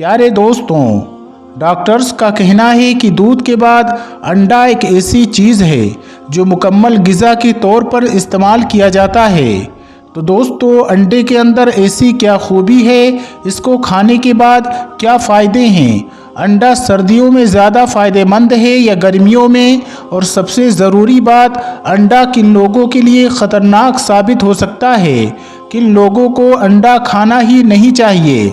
प्यारे दोस्तों, डॉक्टर्स का कहना है कि दूध के बाद अंडा एक ऐसी चीज़ है जो मुकम्मल ग़िज़ा के तौर पर इस्तेमाल किया जाता है। तो दोस्तों, अंडे के अंदर ऐसी क्या खूबी है, इसको खाने के बाद क्या फ़ायदे हैं, अंडा सर्दियों में ज़्यादा फ़ायदेमंद है या गर्मियों में, और सबसे ज़रूरी बात, अंडा किन लोगों के लिए ख़तरनाक साबित हो सकता है, किन लोगों को अंडा खाना ही नहीं चाहिए।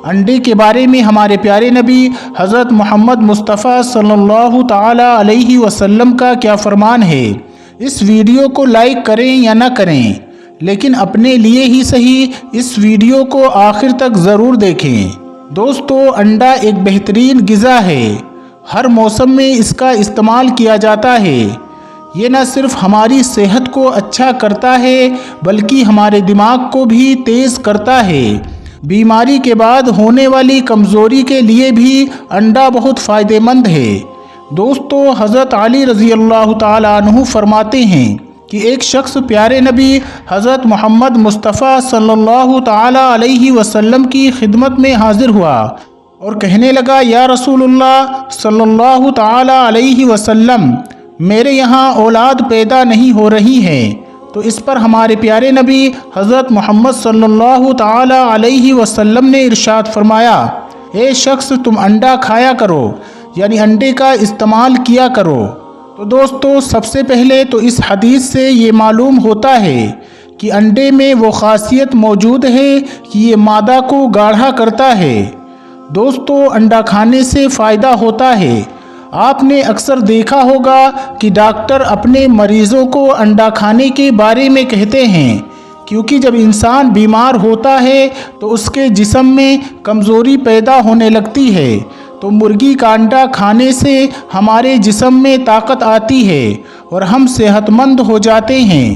अंडे के बारे में हमारे प्यारे नबी हज़रत मोहम्मद मुस्तफ़ा सल्लल्लाहु ताला अलैहि वसल्लम का क्या फरमान है। इस वीडियो को लाइक करें या ना करें, लेकिन अपने लिए ही सही इस वीडियो को आखिर तक ज़रूर देखें। दोस्तों, अंडा एक बेहतरीन ग़िज़ा है, हर मौसम में इसका इस्तेमाल किया जाता है। ये न सिर्फ हमारी सेहत को अच्छा करता है बल्कि हमारे दिमाग को भी तेज़ करता है। बीमारी के बाद होने वाली कमज़ोरी के लिए भी अंडा बहुत फ़ायदेमंद है। दोस्तों, हज़रत अली रज़ी अल्लाह ताला अन्हु फरमाते हैं कि एक शख्स प्यारे नबी हज़रत मोहम्मद मुस्तफ़ा सल्लल्लाहु ताला अलैहि वसल्लम की खिदमत में हाज़िर हुआ और कहने लगा, या रसूलुल्लाह सल्लल्लाहु ताला अलैहि वसल्लम, मेरे यहाँ औलाद पैदा नहीं हो रही है। तो इस पर हमारे प्यारे नबी हज़रत मोहम्मद सल्लल्लाहु ताला अलैहि वसल्लम ने इरशाद फरमाया, ए शख्स, तुम अंडा खाया करो, यानी अंडे का इस्तेमाल किया करो। तो दोस्तों, सबसे पहले तो इस हदीस से ये मालूम होता है कि अंडे में वो ख़ासियत मौजूद है कि ये मादा को गाढ़ा करता है। दोस्तों, अंडा खाने से फ़ायदा होता है। आपने अक्सर देखा होगा कि डॉक्टर अपने मरीज़ों को अंडा खाने के बारे में कहते हैं, क्योंकि जब इंसान बीमार होता है तो उसके जिस्म में कमज़ोरी पैदा होने लगती है। तो मुर्गी का अंडा खाने से हमारे जिस्म में ताकत आती है और हम सेहतमंद हो जाते हैं।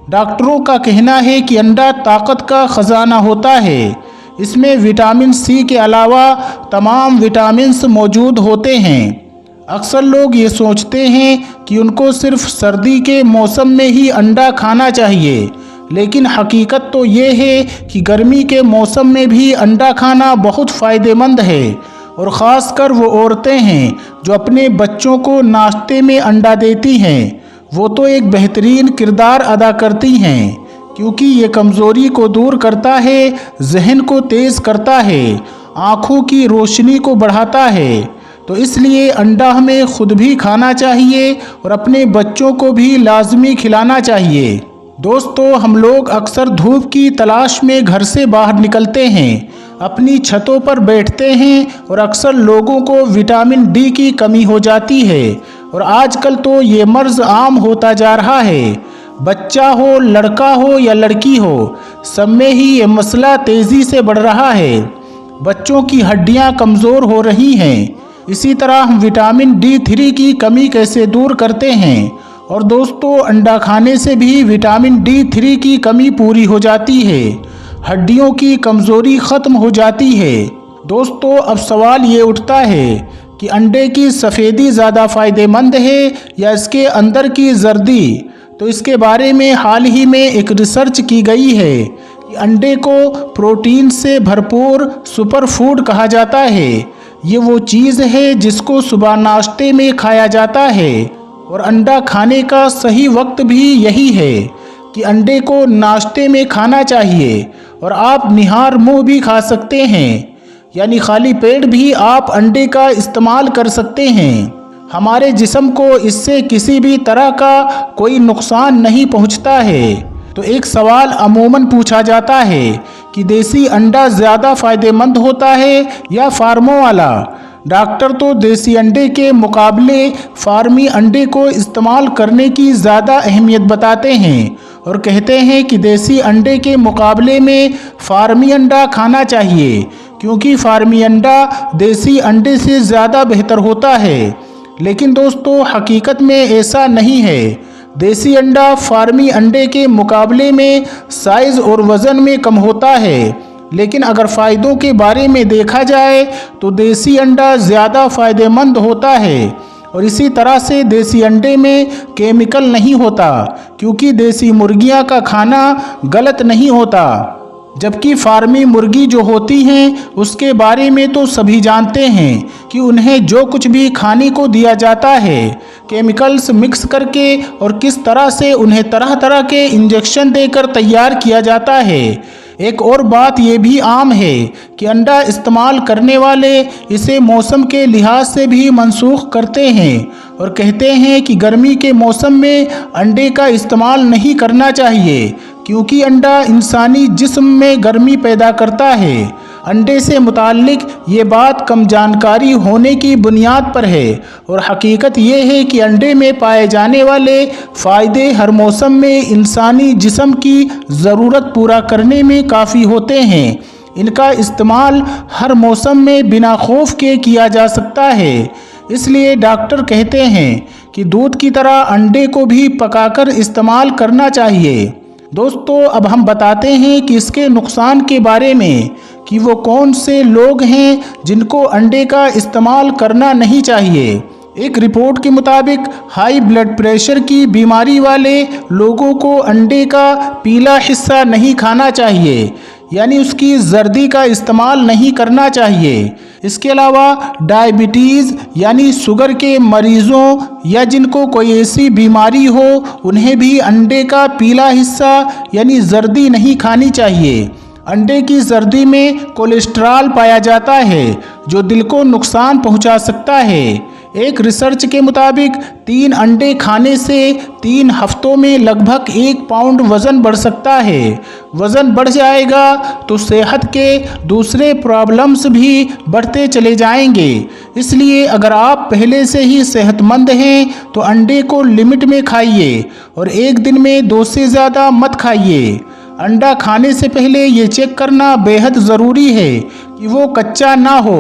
डॉक्टरों का कहना है कि अंडा ताकत का ख़जाना होता है। इसमें विटामिन सी के अलावा तमाम विटामिन्स मौजूद होते हैं। अक्सर लोग ये सोचते हैं कि उनको सिर्फ सर्दी के मौसम में ही अंडा खाना चाहिए, लेकिन हकीकत तो ये है कि गर्मी के मौसम में भी अंडा खाना बहुत फ़ायदेमंद है। और ख़ासकर वो औरतें हैं जो अपने बच्चों को नाश्ते में अंडा देती हैं, वो तो एक बेहतरीन किरदार अदा करती हैं, क्योंकि ये कमज़ोरी को दूर करता है, जहन को तेज़ करता है, आँखों की रोशनी को बढ़ाता है। तो इसलिए अंडा हमें खुद भी खाना चाहिए और अपने बच्चों को भी लाजमी खिलाना चाहिए। दोस्तों, हम लोग अक्सर धूप की तलाश में घर से बाहर निकलते हैं, अपनी छतों पर बैठते हैं और अक्सर लोगों को विटामिन डी की कमी हो जाती है। और आजकल तो ये मर्ज़ आम होता जा रहा है। बच्चा हो, लड़का हो या लड़की हो, सब में ही ये मसला तेज़ी से बढ़ रहा है। बच्चों की हड्डियाँ कमज़ोर हो रही हैं। इसी तरह हम विटामिन D3 की कमी कैसे दूर करते हैं। और दोस्तों, अंडा खाने से भी विटामिन D3 की कमी पूरी हो जाती है, हड्डियों की कमज़ोरी ख़त्म हो जाती है। दोस्तों, अब सवाल ये उठता है कि अंडे की सफ़ेदी ज़्यादा फ़ायदेमंद है या इसके अंदर की जर्दी। तो इसके बारे में हाल ही में एक रिसर्च की गई है कि अंडे को प्रोटीन से भरपूर सुपर फूड कहा जाता है। ये वो चीज़ है जिसको सुबह नाश्ते में खाया जाता है, और अंडा खाने का सही वक्त भी यही है कि अंडे को नाश्ते में खाना चाहिए। और आप निहार मुंह भी खा सकते हैं, यानी खाली पेट भी आप अंडे का इस्तेमाल कर सकते हैं। हमारे जिस्म को इससे किसी भी तरह का कोई नुकसान नहीं पहुंचता है। तो एक सवाल अमूमन पूछा जाता है कि देसी अंडा ज़्यादा फ़ायदेमंद होता है या फार्मों वाला। डॉक्टर तो देसी अंडे के मुकाबले फार्मी अंडे को इस्तेमाल करने की ज़्यादा अहमियत बताते हैं और कहते हैं कि देसी अंडे के मुकाबले में फार्मी अंडा खाना चाहिए, क्योंकि फार्मी अंडा देसी अंडे से ज़्यादा बेहतर होता है। लेकिन दोस्तों, हकीकत में ऐसा नहीं है। देसी अंडा फार्मी अंडे के मुकाबले में साइज़ और वज़न में कम होता है, लेकिन अगर फ़ायदों के बारे में देखा जाए तो देसी अंडा ज़्यादा फ़ायदेमंद होता है। और इसी तरह से देसी अंडे में केमिकल नहीं होता, क्योंकि देसी मुर्गियां का खाना गलत नहीं होता। जबकि फार्मी मुर्गी जो होती हैं उसके बारे में तो सभी जानते हैं कि उन्हें जो कुछ भी खाने को दिया जाता है केमिकल्स मिक्स करके और किस तरह से उन्हें तरह तरह के इंजेक्शन देकर तैयार किया जाता है। एक और बात ये भी आम है कि अंडा इस्तेमाल करने वाले इसे मौसम के लिहाज से भी मनसूख करते हैं और कहते हैं कि गर्मी के मौसम में अंडे का इस्तेमाल नहीं करना चाहिए क्योंकि अंडा इंसानी जिस्म में गर्मी पैदा करता है। अंडे से मुताल्लिक ये बात कम जानकारी होने की बुनियाद पर है और हकीकत ये है कि अंडे में पाए जाने वाले फ़ायदे हर मौसम में इंसानी जिस्म की ज़रूरत पूरा करने में काफ़ी होते हैं। इनका इस्तेमाल हर मौसम में बिना खौफ के किया जा सकता है। इसलिए डॉक्टर कहते हैं कि दूध की तरह अंडे को भी पकाकर इस्तेमाल करना चाहिए। दोस्तों, अब हम बताते हैं कि इसके नुकसान के बारे में कि वो कौन से लोग हैं जिनको अंडे का इस्तेमाल करना नहीं चाहिए। एक रिपोर्ट के मुताबिक हाई ब्लड प्रेशर की बीमारी वाले लोगों को अंडे का पीला हिस्सा नहीं खाना चाहिए, यानी उसकी जर्दी का इस्तेमाल नहीं करना चाहिए। इसके अलावा डायबिटीज़ यानी शुगर के मरीज़ों या जिनको कोई ऐसी बीमारी हो उन्हें भी अंडे का पीला हिस्सा यानी जर्दी नहीं खानी चाहिए। अंडे की जर्दी में कोलेस्ट्रॉल पाया जाता है जो दिल को नुकसान पहुंचा सकता है। एक रिसर्च के मुताबिक 3 अंडे खाने से 3 हफ्तों में लगभग 1 पाउंड वज़न बढ़ सकता है। वज़न बढ़ जाएगा तो सेहत के दूसरे प्रॉब्लम्स भी बढ़ते चले जाएंगे। इसलिए अगर आप पहले से ही सेहतमंद हैं तो अंडे को लिमिट में खाइए और एक दिन में 2 से ज़्यादा मत खाइए। अंडा खाने से पहले ये चेक करना बेहद ज़रूरी है कि वो कच्चा ना हो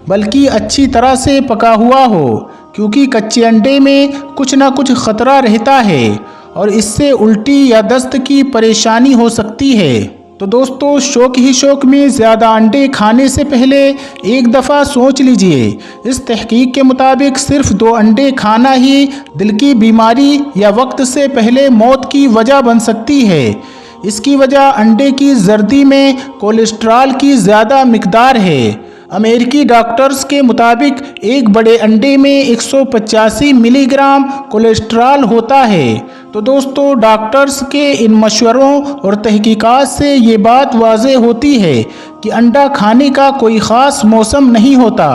बल्कि अच्छी तरह से पका हुआ हो, क्योंकि कच्चे अंडे में कुछ ना कुछ ख़तरा रहता है और इससे उल्टी या दस्त की परेशानी हो सकती है। तो दोस्तों, शौक ही शौक में ज़्यादा अंडे खाने से पहले एक दफ़ा सोच लीजिए। इस तहकीक के मुताबिक सिर्फ 2 अंडे खाना ही दिल की बीमारी या वक्त से पहले मौत की वजह बन सकती है। इसकी वजह अंडे की जर्दी में कोलेस्ट्रॉल की ज़्यादा मिकदार है। अमेरिकी डॉक्टर्स के मुताबिक एक बड़े अंडे में 185 मिलीग्राम कोलेस्ट्रॉल होता है। तो दोस्तों, डॉक्टर्स के इन मशवरों और तहकीकात से ये बात वाज़ेह होती है कि अंडा खाने का कोई ख़ास मौसम नहीं होता।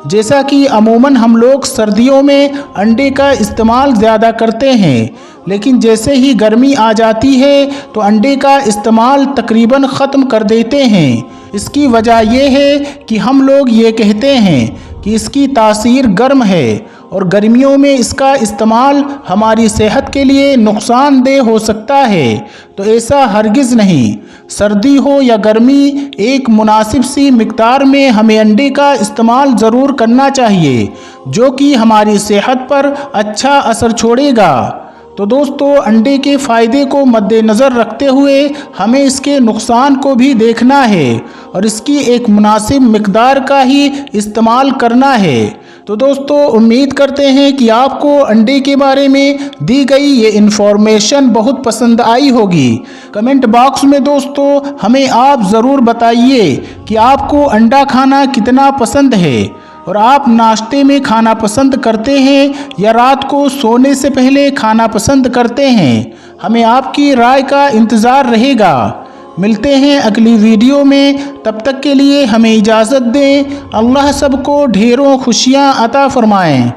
जैसा कि अमूमन हम लोग सर्दियों में अंडे का इस्तेमाल ज़्यादा करते हैं, लेकिन जैसे ही गर्मी आ जाती है तो अंडे का इस्तेमाल तकरीबन ख़त्म कर देते हैं। इसकी वजह यह है कि हम लोग ये कहते हैं कि इसकी तासीर गर्म है और गर्मियों में इसका इस्तेमाल हमारी सेहत के लिए नुकसानदेह हो सकता है। तो ऐसा हरगिज़ नहीं। सर्दी हो या गर्मी, एक मुनासिब सी मिक़दार में हमें अंडे का इस्तेमाल ज़रूर करना चाहिए, जो कि हमारी सेहत पर अच्छा असर छोड़ेगा। तो दोस्तों, अंडे के फ़ायदे को मद्देनज़र रखते हुए हमें इसके नुकसान को भी देखना है और इसकी एक मुनासिब मिक़दार का ही इस्तेमाल करना है। तो दोस्तों, उम्मीद करते हैं कि आपको अंडे के बारे में दी गई ये इन्फॉर्मेशन बहुत पसंद आई होगी। कमेंट बॉक्स में दोस्तों हमें आप ज़रूर बताइए कि आपको अंडा खाना कितना पसंद है और आप नाश्ते में खाना पसंद करते हैं या रात को सोने से पहले खाना पसंद करते हैं। हमें आपकी राय का इंतज़ार रहेगा। मिलते हैं अगली वीडियो में, तब तक के लिए हमें इजाज़त दें। अल्लाह सबको ढेरों खुशियाँ अता फरमाएँ।